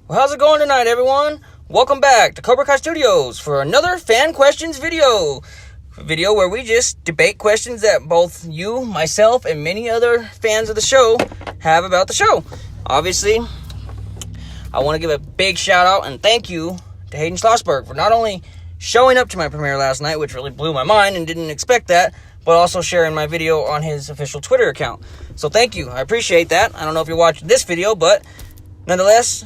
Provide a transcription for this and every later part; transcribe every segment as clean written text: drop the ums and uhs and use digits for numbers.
Well, how's it going tonight, everyone? Welcome back to Cobra Kai Studios for another fan questions video. A video where we just debate questions that both you, myself, and many other fans of the show have about the show. Obviously, I want to give a big shout out and thank you to Hayden Schlossberg for not only showing up to my premiere last night, which really blew my mind and didn't expect that, but also sharing my video on his official Twitter account. So thank you. I appreciate that. I don't know if you're watching this video, but nonetheless,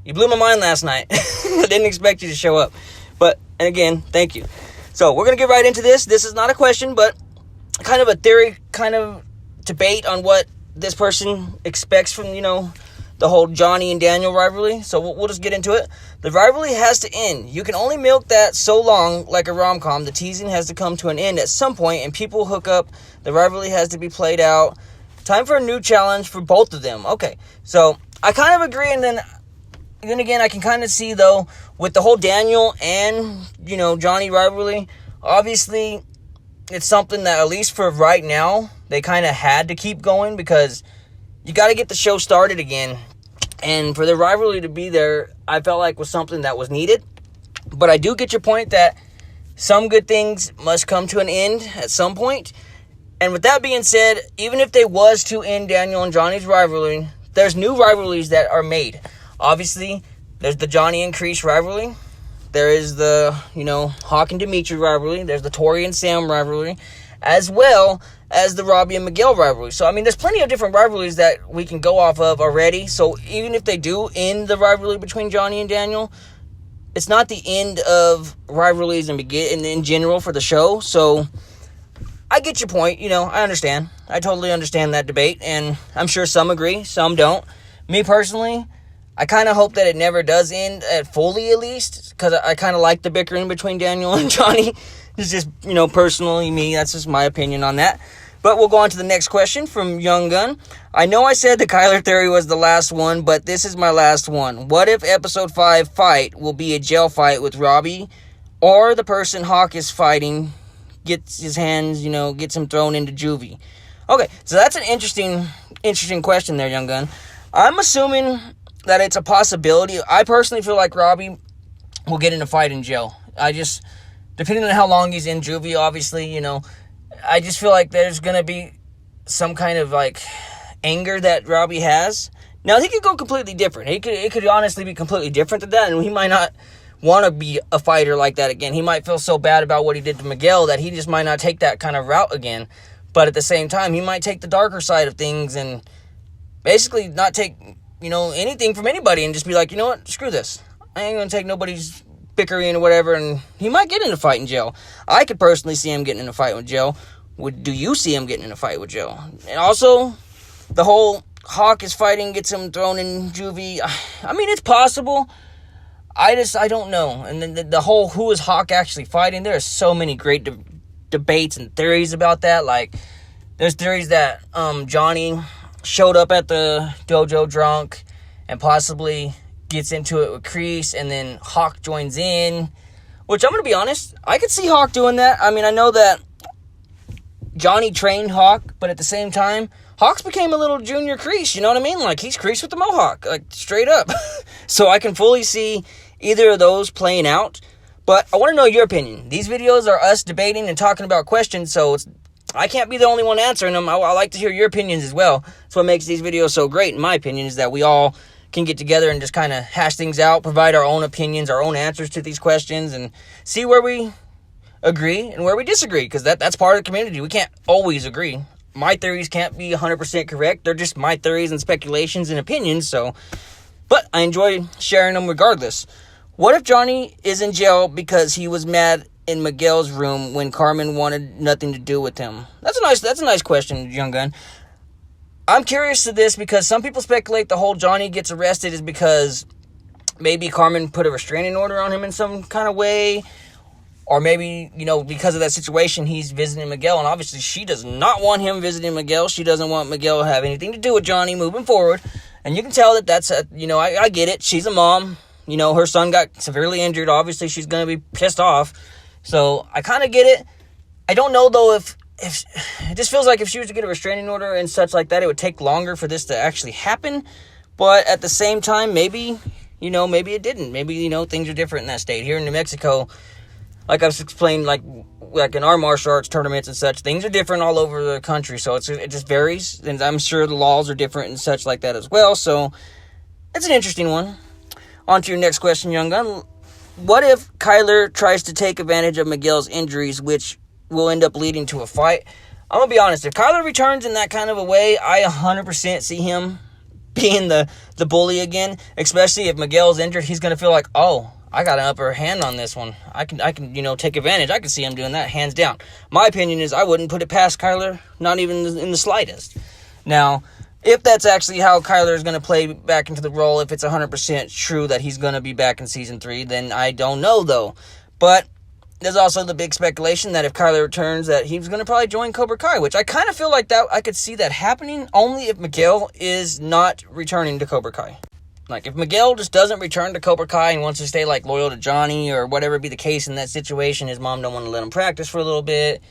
you blew my mind last night. I didn't expect you to show up. And again, thank you. So we're going to get right into this. This is not a question, but kind of a theory, kind of debate on what this person expects from, the whole Johnny and Daniel rivalry. So we'll just get into it. The rivalry has to end. You can only milk that so long, like a rom-com. The teasing has to come to an end at some point, and people hook up. The rivalry has to be played out. Time for a new challenge for both of them. Okay, so I kind of agree, and then again, I can kind of see, though, with the whole Daniel and, Johnny rivalry, obviously, it's something that, at least for right now, they kind of had to keep going because you got to get the show started again. And for the rivalry to be there, I felt like was something that was needed. But I do get your point that some good things must come to an end at some point. And with that being said, even if they was to end Daniel and Johnny's rivalry, there's new rivalries that are made. Obviously, there's the Johnny and Kreese rivalry. There is the, Hawk and Dimitri rivalry. There's the Tori and Sam rivalry, as well as the Robbie and Miguel rivalry. So, there's plenty of different rivalries that we can go off of already. So, even if they do end the rivalry between Johnny and Daniel, it's not the end of rivalries in general for the show. So, I get your point. I understand. I totally understand that debate, and I'm sure some agree, some don't. Me personally, I kind of hope that it never does end fully, at least, because I kind of like the bickering between Daniel and Johnny. It's just, personally me, that's just my opinion on that. But we'll go on to the next question from Young Gun. I know I said the Kyler theory was the last one, but this is my last one. What if episode 5 fight will be a jail fight with Robbie, or the person Hawk is fighting gets his hands, gets him thrown into juvie? Okay, so that's an interesting question there, Young Gun. I'm assuming that it's a possibility. I personally feel like Robbie will get in a fight in jail. Depending on how long he's in juvie, obviously, I just feel like there's going to be some kind of, anger that Robbie has. Now, he could go completely different. It could honestly be completely different than that, and he might not want to be a fighter like that again. He might feel so bad about what he did to Miguel that he just might not take that kind of route again. But at the same time, he might take the darker side of things and basically not take anything from anybody and just be like, you know what, screw this. I ain't going to take nobody's bickering or whatever, and he might get in a fight in jail. I could personally see him getting in a fight with Joe. Do you see him getting in a fight with Joe? And also, the whole Hawk is fighting, gets him thrown in juvie. It's possible. I don't know. And then the whole who is Hawk actually fighting, there are so many great debates and theories about that. Like, there's theories that Johnny showed up at the dojo drunk and possibly gets into it with Kreese, and then Hawk joins in, which I'm going to be honest, I could see Hawk doing that. I know that Johnny trained Hawk, but at the same time, Hawk's became a little junior Kreese, you know what I mean? Like, he's Kreese with the mohawk, straight up. So I can fully see either of those playing out, but I want to know your opinion. These videos are us debating and talking about questions, so I can't be the only one answering them. I like to hear your opinions as well. That's what makes these videos so great, in my opinion, is that we all can get together and just kind of hash things out, provide our own opinions, our own answers to these questions, and see where we agree and where we disagree, because that's part of the community. We can't always agree. My theories can't be 100% correct. They're just my theories and speculations and opinions, but I enjoy sharing them regardless. What if Johnny is in jail because he was mad in Miguel's room when Carmen wanted nothing to do with him? That's a nice question, Young Gun. I'm curious to this because some people speculate the whole Johnny gets arrested is because maybe Carmen put a restraining order on him in some kind of way, or maybe, because of that situation, he's visiting Miguel, and obviously she does not want him visiting Miguel. She doesn't want Miguel to have anything to do with Johnny moving forward, and you can tell that's I get it. She's a mom. Her son got severely injured. Obviously, she's going to be pissed off, so I kind of get it. I don't know, though, if it just feels like if she was to get a restraining order and such like that, it would take longer for this to actually happen. But at the same time, maybe, maybe it didn't. Maybe, things are different in that state. Here in New Mexico, like I've explained, like in our martial arts tournaments and such, things are different all over the country. So it just varies. And I'm sure the laws are different and such like that as well. So it's an interesting one. On to your next question, young gun. What if Kyler tries to take advantage of Miguel's injuries, which will end up leading to a fight? I'm going to be honest. If Kyler returns in that kind of a way, I 100% see him being the bully again. Especially if Miguel's injured, he's going to feel like, oh, I got an upper hand on this one. I can take advantage. I can see him doing that, hands down. My opinion is I wouldn't put it past Kyler, not even in the slightest. Now, if that's actually how Kyler is going to play back into the role, if it's 100% true that he's going to be back in Season 3, then I don't know, though. But there's also the big speculation that if Kyler returns, that he's going to probably join Cobra Kai, which I kind of feel like that I could see that happening only if Miguel is not returning to Cobra Kai. Like, if Miguel just doesn't return to Cobra Kai and wants to stay, loyal to Johnny or whatever be the case in that situation, his mom don't want to let him practice for a little bit,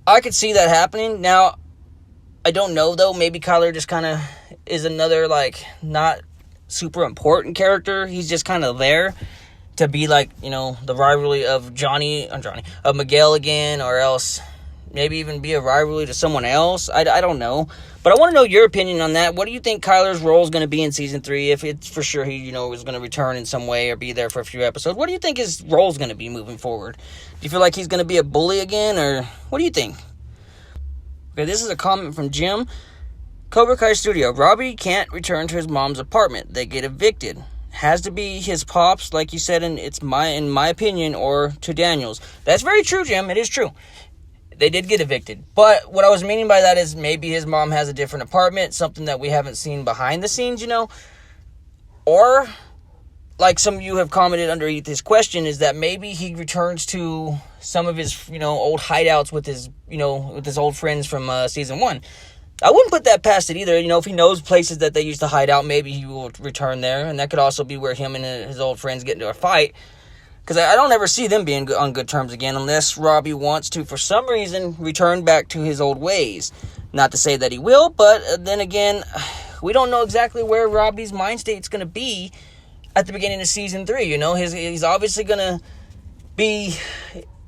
I could see that happening. Now, I don't know, though. Maybe Kyler just kind of is another, not super important character. He's just kind of there to be, the rivalry of of Miguel again, or else maybe even be a rivalry to someone else. I don't know. But I want to know your opinion on that. What do you think Kyler's role is going to be in Season 3? If it's for sure he, is going to return in some way or be there for a few episodes, what do you think his role is going to be moving forward? Do you feel like he's going to be a bully again, or what do you think? Okay, this is a comment from Jim. Cobra Kai Studio. Robbie can't return to his mom's apartment. They get evicted. Has to be his pops, like you said, and in my opinion, or to Daniels. That's very true, Jim. It is true. They did get evicted. But what I was meaning by that is maybe his mom has a different apartment, something that we haven't seen behind the scenes, Or, like some of you have commented underneath his question, is that maybe he returns to some of his, old hideouts with his, with his old friends from Season 1. I wouldn't put that past it either. If he knows places that they used to hide out, maybe he will return there. And that could also be where him and his old friends get into a fight. Because I don't ever see them being on good terms again unless Robbie wants to, for some reason, return back to his old ways. Not to say that he will, but then again, we don't know exactly where Robbie's mind state's going to be at the beginning of Season 3. He's obviously going to be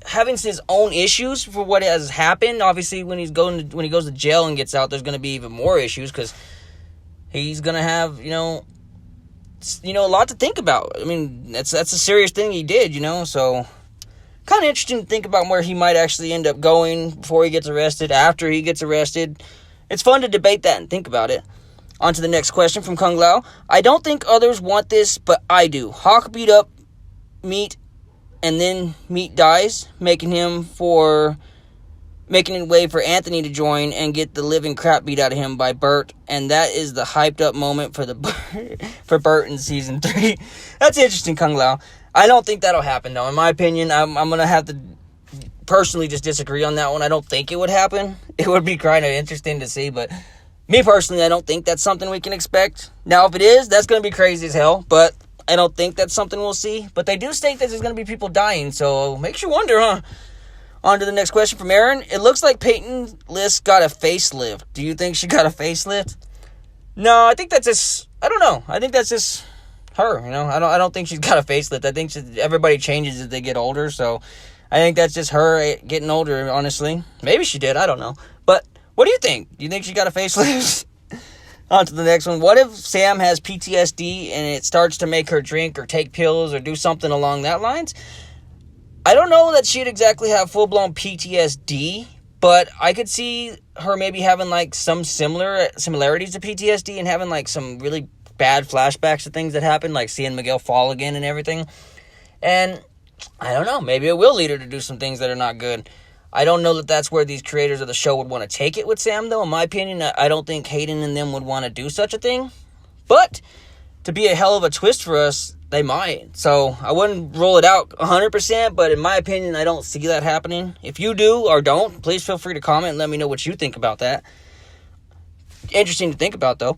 having his own issues for what has happened. Obviously, when he goes to jail and gets out, there's going to be even more issues because he's going to have, a lot to think about. I mean, that's a serious thing he did, so kind of interesting to think about where he might actually end up going before he gets arrested, after he gets arrested. It's fun to debate that and think about it. On to the next question from Kung Lao. I don't think others want this, but I do. Hawk beat up Meat, and then Meat dies, making it way for Anthony to join and get the living crap beat out of him by Bert, and that is the hyped up moment for Bert in Season 3. That's interesting, Kung Lao. I don't think that'll happen, though. In my opinion, I'm going to have to personally just disagree on that one. I don't think it would happen. It would be kind of interesting to see, but me personally, I don't think that's something we can expect. Now, if it is, that's going to be crazy as hell, but I don't think that's something we'll see. But they do state that there's going to be people dying, so makes you wonder, huh? On to the next question from Aaron. It looks like Peyton List got a facelift. Do you think she got a facelift? No, I think that's just, I don't know. I think that's just her, I don't think she's got a facelift. I think everybody changes as they get older, so I think that's just her getting older, honestly. Maybe she did, I don't know. But what do you think? Do you think she got a facelift? On to the next one. What if Sam has PTSD and it starts to make her drink or take pills or do something along that lines? I don't know that she'd exactly have full-blown PTSD, but I could see her maybe having some similarities to PTSD and having some really bad flashbacks to things that happened, like seeing Miguel fall again and everything. And I don't know, maybe it will lead her to do some things that are not good. I don't know that that's where these creators of the show would want to take it with Sam, though. In my opinion, I don't think Hayden and them would want to do such a thing. But to be a hell of a twist for us, they might. So I wouldn't rule it out 100%, but in my opinion, I don't see that happening. If you do or don't, please feel free to comment and let me know what you think about that. Interesting to think about, though.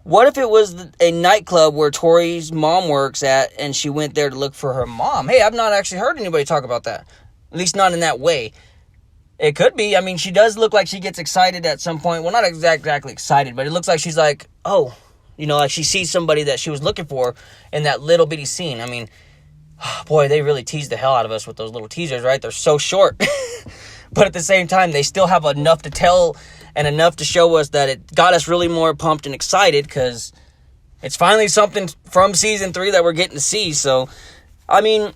What if it was a nightclub where Tori's mom works at and she went there to look for her mom? Hey, I've not actually heard anybody talk about that. At least not in that way. It could be. I mean, she does look like she gets excited at some point. Well, not exactly excited, but it looks like she's like, oh, You know, like she sees somebody that she was looking for in that little bitty scene. I mean, boy, they really tease the hell out of us with those little teasers, right? They're so short. But at the same time, they still have enough to tell and enough to show us that it got us really more pumped and excited, because it's finally something from season 3 that we're getting to see. So, I mean,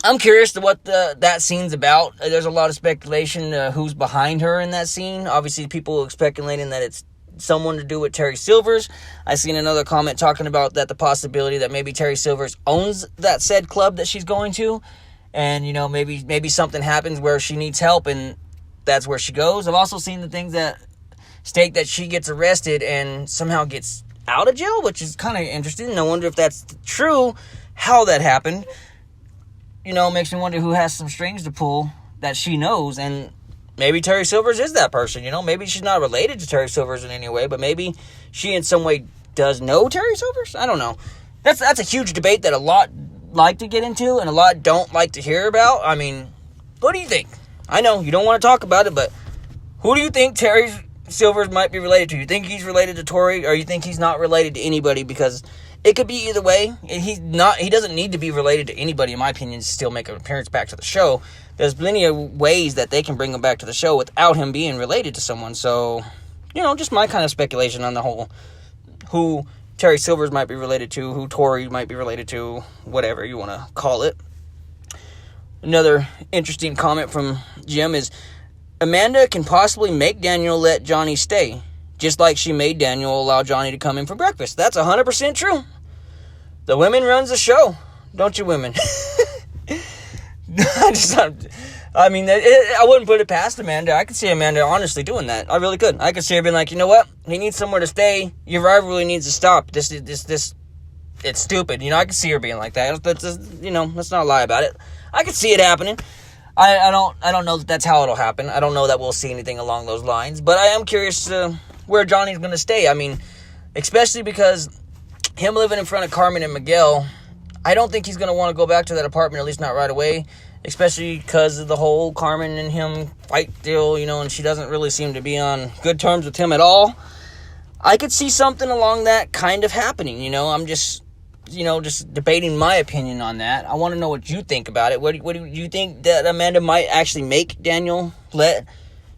I'm curious to what that scene's about. There's a lot of speculation who's behind her in that scene. Obviously, people speculating that it's someone to do with Terry Silvers. I seen another comment talking about that, the possibility that maybe Terry Silvers owns that said club that she's going to, and you know, maybe something happens where she needs help and that's where she goes. I've also seen the things that state that she gets arrested and somehow gets out of jail, which is kind of interesting. I wonder if that's true, how that happened. You know, makes me wonder who has some strings to pull that she knows, and maybe Terry Silvers is that person. You know, maybe she's not related to Terry Silvers in any way, but maybe she in some way does know Terry Silvers. I don't know. That's a huge debate that a lot like to get into and a lot don't like to hear about. I mean, what do you think? I know you don't want to talk about it, but who do you think Terry Silvers might be related to? You think he's related to Tori, or you think he's not related to anybody? Because it could be either way. He doesn't need to be related to anybody, in my opinion, to still make an appearance back to the show. There's plenty of ways that they can bring him back to the show without him being related to someone. So, you know, just my kind of speculation on the whole, who Terry Silvers might be related to, who Tori might be related to, whatever you want to call it. Another interesting comment from Jim is, Amanda can possibly make Daniel let Johnny stay, just like she made Daniel allow Johnny to come in for breakfast. That's 100% true. The women runs the show, don't you women? I wouldn't put it past Amanda. I could see Amanda honestly doing that. I really could. I could see her being like, you know what? He needs somewhere to stay. Your rivalry needs to stop. This, it's stupid. You know, I could see her being like that. Let's not lie about it. I could see it happening. I don't know that that's how it'll happen. I don't know that we'll see anything along those lines. But I am curious where Johnny's going to stay. I mean, especially because him living in front of Carmen and Miguel, I don't think he's going to want to go back to that apartment, at least not right away. Especially because of the whole Carmen and him fight deal, you know, and she doesn't really seem to be on good terms with him at all. I could see something along that kind of happening, you know. I'm just debating my opinion on that. I want to know what you think about it. What do you think that Amanda might actually make Daniel let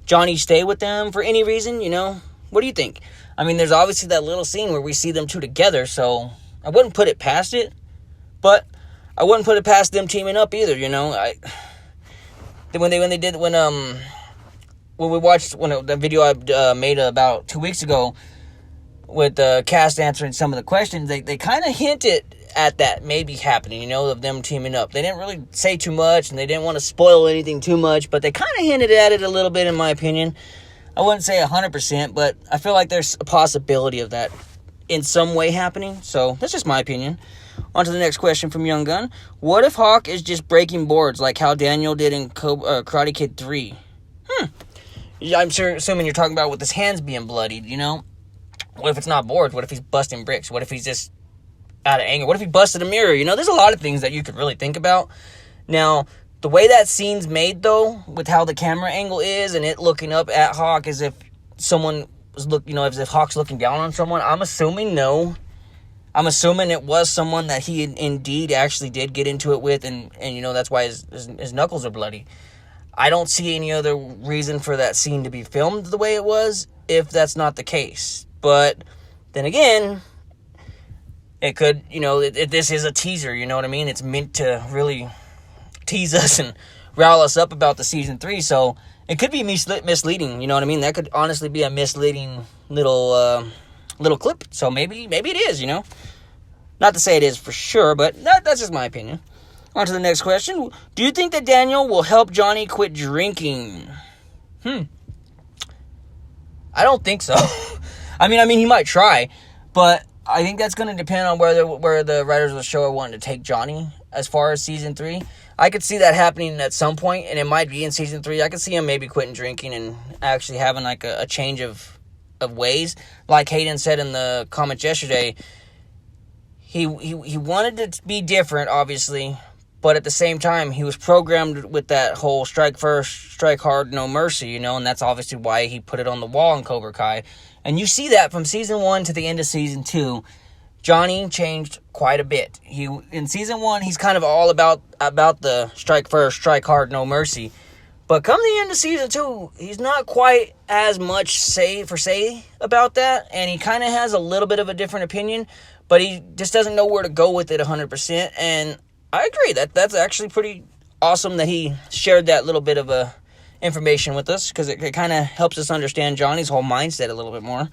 Johnny stay with them for any reason, you know? What do you think? I mean, there's obviously that little scene where we see them two together, so I wouldn't put it past it, but I wouldn't put it past them teaming up either, you know. When we watched the video I made about 2 weeks ago with the cast answering some of the questions, they kind of hinted at that maybe happening, you know, of them teaming up. They didn't really say too much, and they didn't want to spoil anything too much, but they kind of hinted at it a little bit, in my opinion. I wouldn't say 100%, but I feel like there's a possibility of that in some way happening, so that's just my opinion. On to the next question from Young Gun. What if Hawk is just breaking boards like how Daniel did in Karate Kid 3? I'm assuming you're talking about with his hands being bloodied, you know? What if it's not boards? What if he's busting bricks? What if he's just out of anger? What if he busted a mirror? You know, there's a lot of things that you could really think about. Now, the way that scene's made, though, with how the camera angle is and it looking up at Hawk as if someone was as if Hawk's looking down on someone, I'm assuming no. I'm assuming it was someone that he indeed actually did get into it with, and you know, that's why his knuckles are bloody. I don't see any other reason for that scene to be filmed the way it was, if that's not the case. But then again, it could, you know, this is a teaser, you know what I mean? It's meant to really tease us and rile us up about the season 3, so it could be misleading, you know what I mean? That could honestly be a misleading little clip, so maybe it is, you know? Not to say it is for sure, but that's just my opinion. On to the next question. Do you think that Daniel will help Johnny quit drinking? I don't think so. I mean, he might try, but I think that's going to depend on where the writers of the show are wanting to take Johnny as far as season 3. I could see that happening at some point, and it might be in season 3. I could see him maybe quitting drinking and actually having like a change of ways. Like Hayden said in the comments yesterday, he wanted it to be different, obviously, But at the same time, he was programmed with that whole strike first, strike hard, no mercy, and that's obviously why he put it on the wall in Cobra Kai. And you see that from season 1 to the end of season 2. Johnny changed quite a bit. In season 1, he's kind of all about the strike first, strike hard, no mercy. But come the end of season 2, he's not quite as much say about that, and he kind of has a little bit of a different opinion, but he just doesn't know where to go with it 100%. And I agree that's actually pretty awesome that he shared that little bit of information with us, because it kind of helps us understand Johnny's whole mindset a little bit more.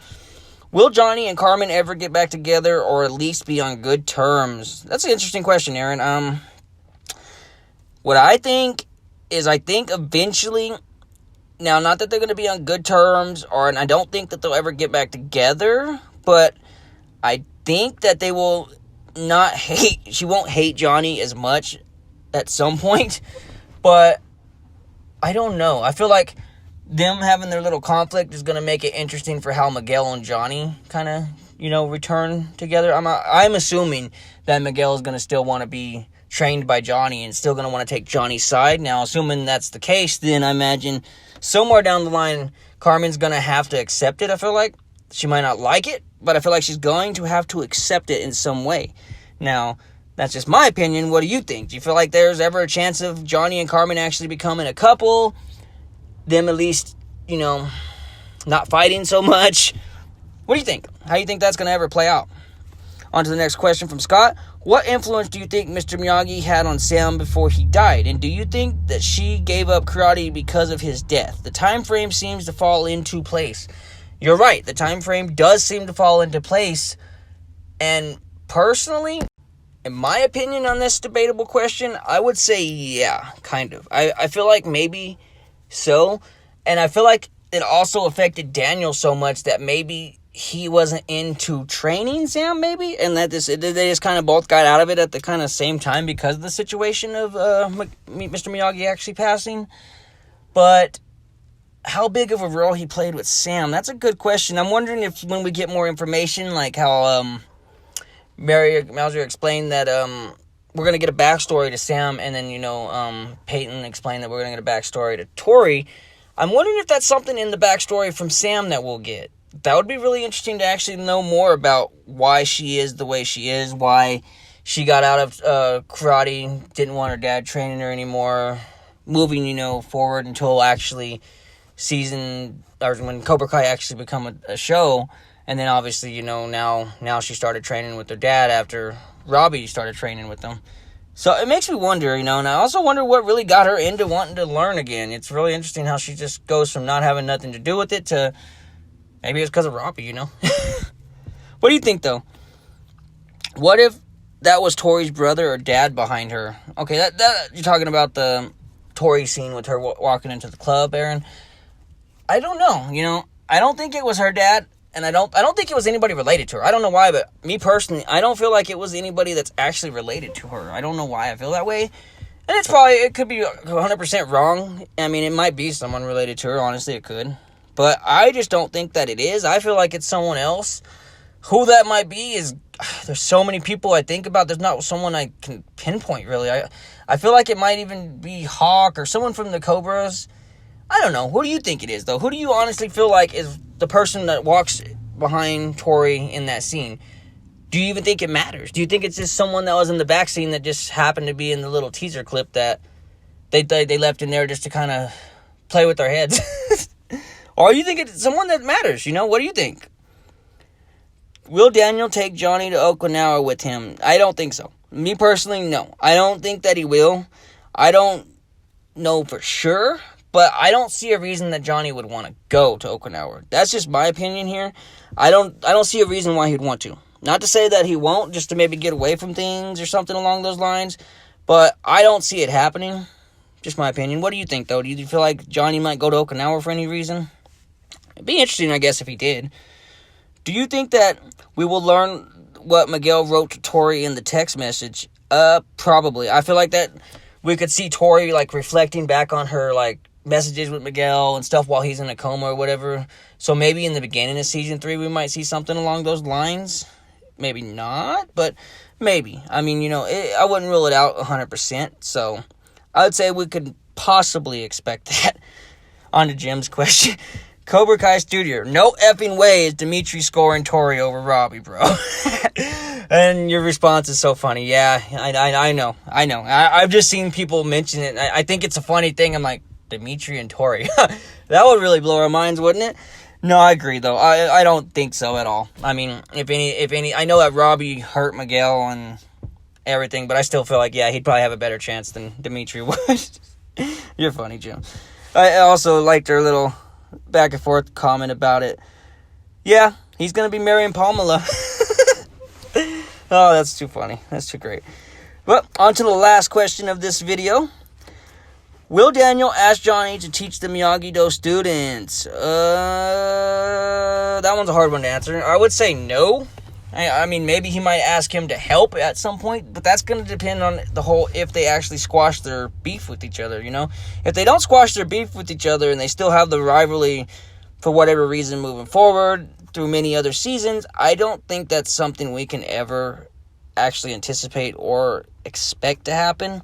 Will Johnny and Carmen ever get back together, or at least be on good terms? That's an interesting question, Aaron. What I think is, I think eventually, now, not that they're going to be on good terms, and I don't think that they'll ever get back together, but I think that they will not hate, she won't hate Johnny as much at some point, but I don't know. I feel like them having their little conflict is going to make it interesting for how Miguel and Johnny kind of, return together. I'm assuming that Miguel is going to still want to be trained by Johnny and still going to want to take Johnny's side. Now, assuming that's the case, then I imagine somewhere down the line, Carmen's going to have to accept it, I feel like. She might not like it, but I feel like she's going to have to accept it in some way. Now, that's just my opinion. What do you think? Do you feel like there's ever a chance of Johnny and Carmen actually becoming a couple? Them at least, not fighting so much? What do you think? How do you think that's going to ever play out? On to the next question from Scott. What influence do you think Mr. Miyagi had on Sam before he died? And do you think that she gave up karate because of his death? The time frame seems to fall into place. You're right. The time frame does seem to fall into place. And personally, in my opinion on this debatable question, I would say yeah, kind of. I feel like maybe so. And I feel like it also affected Daniel so much that maybe he wasn't into training Sam, maybe, and that they just kind of both got out of it at the kind of same time because of the situation of Mr. Miyagi actually passing. But how big of a role he played with Sam, that's a good question. I'm wondering if when we get more information, like how Mary Mauser explained that we're going to get a backstory to Sam, and then, Peyton explained that we're going to get a backstory to Tori. I'm wondering if that's something in the backstory from Sam that we'll get. That would be really interesting to actually know more about why she is the way she is, why she got out of karate, didn't want her dad training her anymore, moving, forward until actually when Cobra Kai actually become a show, and then obviously, now she started training with her dad after Robbie started training with them. So it makes me wonder, and I also wonder what really got her into wanting to learn again. It's really interesting how she just goes from not having nothing to do with it to maybe it's because of Robbie, What do you think, though? What if that was Tori's brother or dad behind her? Okay, that you're talking about the Tori scene with her walking into the club, Aaron. I don't know, I don't think it was her dad, and I don't think it was anybody related to her. I don't know why, but me personally, I don't feel like it was anybody that's actually related to her. I don't know why I feel that way. And it could be 100% wrong. I mean, it might be someone related to her. Honestly, it could. But I just don't think that it is. I feel like it's someone else. Who that might be is... There's so many people I think about. There's not someone I can pinpoint, really. I feel like it might even be Hawk or someone from the Cobras. I don't know. Who do you think it is, though? Who do you honestly feel like is the person that walks behind Tori in that scene? Do you even think it matters? Do you think it's just someone that was in the back scene that just happened to be in the little teaser clip that they left in there just to kind of play with their heads? Or you think it's someone that matters, What do you think? Will Daniel take Johnny to Okinawa with him? I don't think so. Me personally, no. I don't think that he will. I don't know for sure, but I don't see a reason that Johnny would want to go to Okinawa. That's just my opinion here. I don't see a reason why he'd want to. Not to say that he won't, just to maybe get away from things or something along those lines, but I don't see it happening. Just my opinion. What do you think, though? Do you feel like Johnny might go to Okinawa for any reason? It'd be interesting, I guess, if he did. Do you think that we will learn what Miguel wrote to Tori in the text message? Probably. I feel like that we could see Tori, reflecting back on her, messages with Miguel and stuff while he's in a coma or whatever. So maybe in the beginning of Season 3, we might see something along those lines. maybe not, but maybe. I mean, I wouldn't rule it out 100%, so I would say we could possibly expect that. On to Jim's question. Cobra Kai Studio, no effing way is Dimitri scoring Tori over Robbie, bro. And your response is so funny. Yeah, I know. I've just seen people mention it. I think it's a funny thing. I'm like, Dimitri and Tori. That would really blow our minds, wouldn't it? No, I agree, though. I don't think so at all. I mean, if any, I know that Robbie hurt Miguel and everything, but I still feel like, yeah, he'd probably have a better chance than Dimitri would. You're funny, Jim. I also liked her little back and forth comment about it. Yeah, he's going to be marrying Pamela. Oh, that's too funny. That's too great. Well, on to the last question of this video. Will Daniel ask Johnny to teach the Miyagi-Do students? That one's a hard one to answer. I would say no. I mean, maybe he might ask him to help at some point, but that's going to depend on the whole, if they actually squash their beef with each other, If they don't squash their beef with each other and they still have the rivalry for whatever reason moving forward through many other seasons, I don't think that's something we can ever actually anticipate or expect to happen.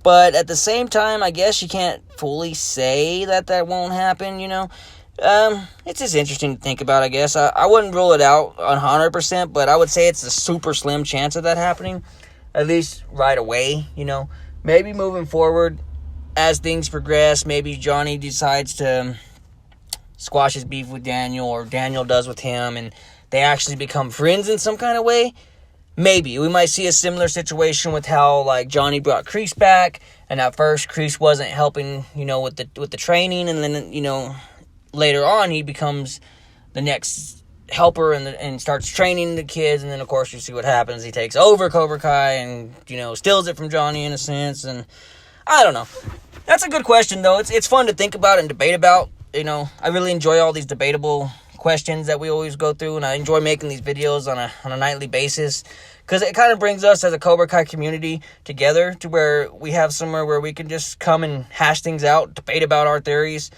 But at the same time, I guess you can't fully say that won't happen, It's just interesting to think about, I guess. I wouldn't rule it out 100%, but I would say it's a super slim chance of that happening, at least right away, Maybe moving forward, as things progress, maybe Johnny decides to squash his beef with Daniel, or Daniel does with him, and they actually become friends in some kind of way. Maybe. We might see a similar situation with how, like, Johnny brought Kreese back, and at first Kreese wasn't helping, with the training, and then, later on he becomes the next helper and starts training the kids, and then, of course, you see what happens. He takes over Cobra Kai and, steals it from Johnny in a sense, and I don't know. That's a good question, though. It's fun to think about and debate about. I really enjoy all these debatable questions that we always go through, and I enjoy making these videos on a nightly basis, because it kind of brings us as a Cobra Kai community together to where we have somewhere where we can just come and hash things out, debate about our theories,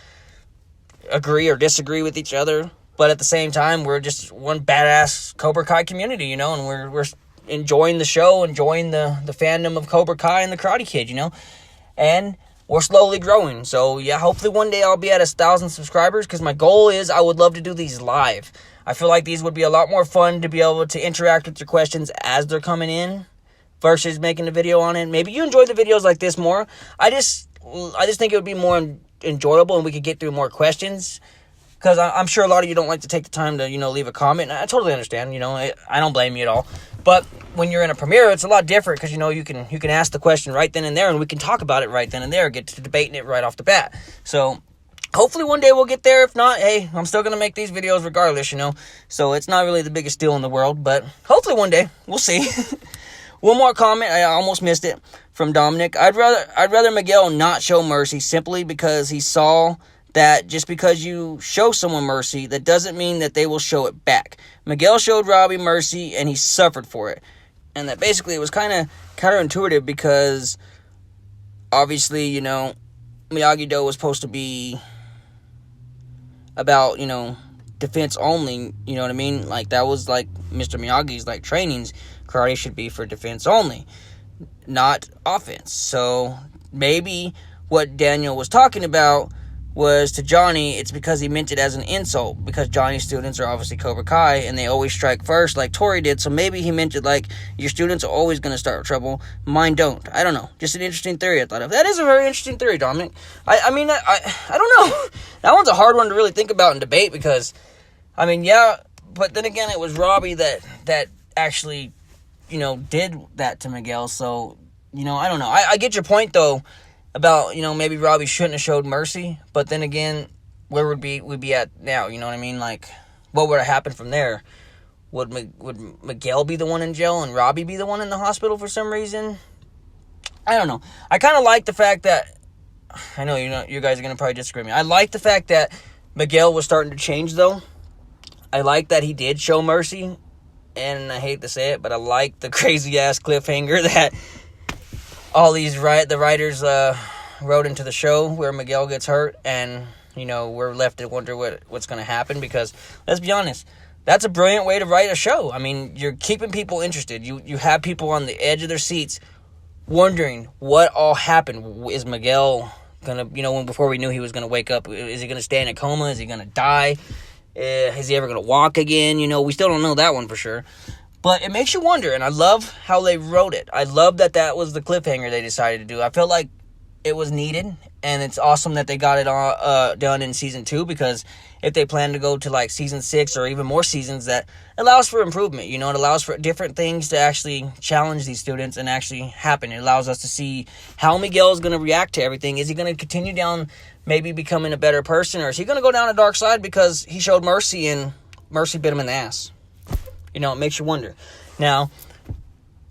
agree or disagree with each other, but at the same time, we're just one badass Cobra Kai community, and we're enjoying the show, enjoying the fandom of Cobra Kai and the Karate Kid, and we're slowly growing. So yeah, hopefully one day I'll be at 1,000 subscribers, because my goal is I would love to do these live. I feel like these would be a lot more fun to be able to interact with your questions as they're coming in versus making a video on it. Maybe you enjoy the videos like this more. I just think it would be more enjoyable and we could get through more questions, because I'm sure a lot of you don't like to take the time to, leave a comment. I totally understand, I don't blame you at all. But when you're in a premiere, it's a lot different, because, you can ask the question right then and there, and we can talk about it right then and there, get to debating it right off the bat. So hopefully one day we'll get there. If not, hey, I'm still going to make these videos regardless, So it's not really the biggest deal in the world, but hopefully one day. We'll see. One more comment, I almost missed it, from Dominic. I'd rather Miguel not show mercy, simply because he saw that just because you show someone mercy, that doesn't mean that they will show it back. Miguel showed Robbie mercy, and he suffered for it. And that basically it was kind of counterintuitive, because obviously, Miyagi-Do was supposed to be about, defense only, you know what I mean? Like, that was like Mr. Miyagi's like trainings. Karate should be for defense only, not offense. So maybe what Daniel was talking about was to Johnny, it's because he meant it as an insult, because Johnny's students are obviously Cobra Kai, and they always strike first like Tori did. So maybe he meant it like, your students are always going to start trouble, mine don't. I don't know. Just an interesting theory I thought of. That is a very interesting theory, Dominic. I mean, I don't know. That one's a hard one to really think about and debate, because, I mean, yeah, but then again, it was Robbie that actually, did that to Miguel. So, I don't know. I get your point, though, about, maybe Robbie shouldn't have showed mercy, but then again, where would we be at now? You know what I mean? Like, what would have happened from there? Would Miguel be the one in jail and Robbie be the one in the hospital for some reason? I don't know. I kind of like the fact that, I know you guys are going to probably disagree with me. I like the fact that Miguel was starting to change, though. I like that he did show mercy, and I hate to say it, but I like the crazy-ass cliffhanger that all these the writers wrote into the show, where Miguel gets hurt, and we're left to wonder what's going to happen, because let's be honest, that's a brilliant way to write a show. I mean, you're keeping people interested. You have people on the edge of their seats wondering what all happened. Is Miguel gonna, before we knew he was gonna wake up, is he gonna stay in a coma? Is he gonna die? Is he ever gonna walk again? We still don't know that one for sure. But it makes you wonder, and I love how they wrote it. I love that was the cliffhanger they decided to do. I felt like it was needed, and it's awesome that they got it all done in season 2, because if they plan to go to like season 6 or even more seasons, that allows for improvement. It allows for different things to actually challenge these students and actually happen. It allows us to see how Miguel is going to react to everything. Is he going to continue down maybe becoming a better person, or is he going to go down a dark side because he showed mercy and mercy bit him in the ass? It makes you wonder. Now,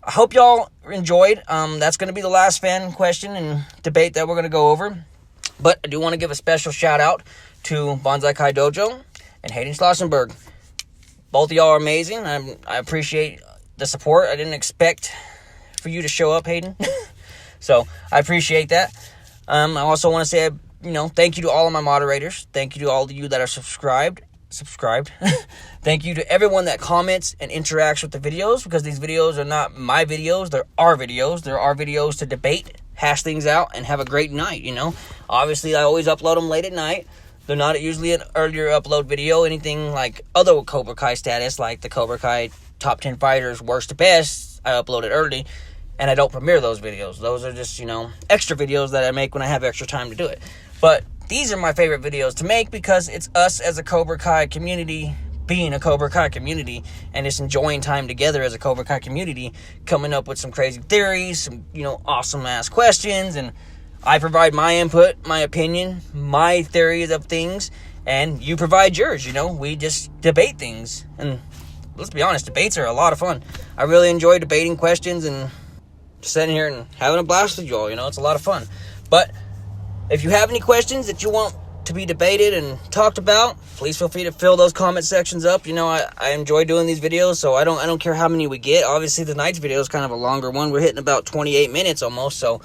I hope y'all enjoyed. That's going to be the last fan question and debate that we're going to go over. But I do want to give a special shout out to Bonsai Kai Dojo and Hayden Schlossenberg. Both of y'all are amazing. I appreciate the support. I didn't expect for you to show up, Hayden. So I appreciate that. I also want to say, thank you to all of my moderators. Thank you to all of you that are subscribed. Thank you to everyone that comments and interacts with the videos, because these videos are not my videos, they're our videos. They're our videos to debate, hash things out, and have a great night. Obviously I always upload them late at night. They're not usually an earlier upload video, anything like other Cobra Kai status, like the Cobra Kai top 10 fighters worst to best. I upload it early, and I don't premiere those videos. Those are just extra videos that I make when I have extra time to do it. But these are my favorite videos to make, because it's us as a Cobra Kai community being a Cobra Kai community and just enjoying time together as a Cobra Kai community, coming up with some crazy theories, some, awesome ass questions, and I provide my input, my opinion, my theories of things, and you provide yours. We just debate things, and let's be honest, debates are a lot of fun. I really enjoy debating questions and sitting here and having a blast with you all. It's a lot of fun. But if you have any questions that you want to be debated and talked about, please feel free to fill those comment sections up. I enjoy doing these videos, so I don't care how many we get. Obviously, the night's video is kind of a longer one. We're hitting about 28 minutes almost, so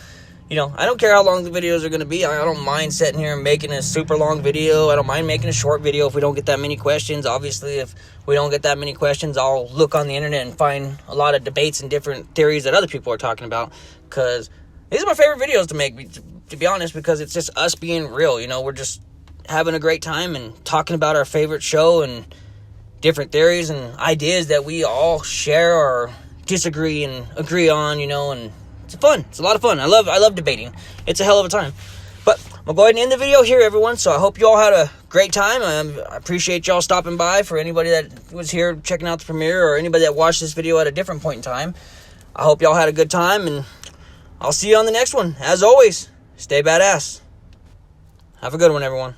I don't care how long the videos are going to be. I don't mind sitting here and making a super long video. I don't mind making a short video if we don't get that many questions. Obviously, if we don't get that many questions, I'll look on the internet and find a lot of debates and different theories that other people are talking about, because these are my favorite videos to make, to be honest, because it's just us being real. We're just having a great time and talking about our favorite show and different theories and ideas that we all share or disagree and agree on, and it's fun. It's a lot of fun. I love debating. It's a hell of a time. But I'm going to go ahead and end the video here, everyone. So I hope you all had a great time. I appreciate y'all stopping by. For anybody that was here checking out the premiere, or anybody that watched this video at a different point in time, I hope y'all had a good time, and I'll see you on the next one. As always, stay badass. Have a good one, everyone.